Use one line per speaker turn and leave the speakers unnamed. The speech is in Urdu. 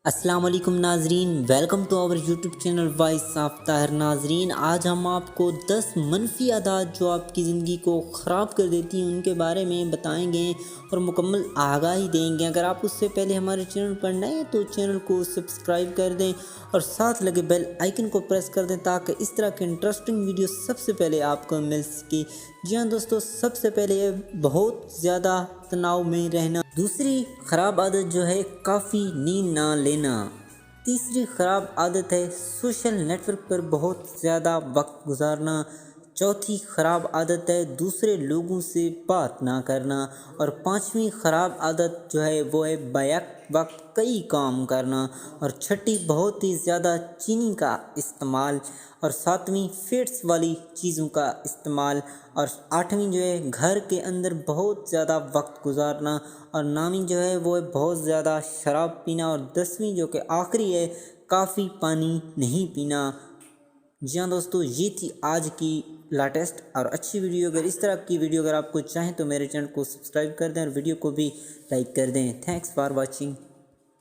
السلام علیکم ناظرین، welcome to our YouTube channel voice of Tahir. ناظرین، آج ہم آپ کو 10 منفی عادات جو آپ کی زندگی کو خراب کر دیتی ہیں ان کے بارے میں بتائیں گے اور مکمل آگاہی دیں گے۔ اگر آپ اس سے پہلے ہمارے چینل پر نئے ہیں تو چینل کو سبسکرائب کر دیں اور ساتھ لگے بیل آئیکن کو پریس کر دیں تاکہ اس طرح کے انٹرسٹنگ ویڈیو سب سے پہلے آپ کو مل سکے۔ جی ہاں دوستو، سب سے پہلے بہت زیادہ تناؤ میں رہنا۔ دوسری خراب عادت جو ہے کافی نیند نہ لینا۔ تیسری خراب عادت ہے سوشل نیٹ ورک پر بہت زیادہ وقت گزارنا۔ چوتھی خراب عادت ہے دوسرے لوگوں سے بات نہ کرنا۔ اور پانچویں خراب عادت جو ہے وہ ہے بیک وقت کئی کام کرنا۔ اور چھٹی بہت ہی زیادہ چینی کا استعمال۔ اور ساتویں فیٹس والی چیزوں کا استعمال۔ اور آٹھویں جو ہے گھر کے اندر بہت زیادہ وقت گزارنا۔ اور نویں جو ہے وہ بہت زیادہ شراب پینا۔ اور 10ویں جو کہ آخری ہے کافی پانی نہیں پینا۔ جی ہاں دوستو، یہ تھی آج کی لیٹسٹ اور اچھی ویڈیو۔ اگر اس طرح کی ویڈیو اگر آپ کو چاہیں تو میرے چینل کو سبسکرائب کر دیں اور ویڈیو کو بھی لائک کر دیں۔ Thanks for watching.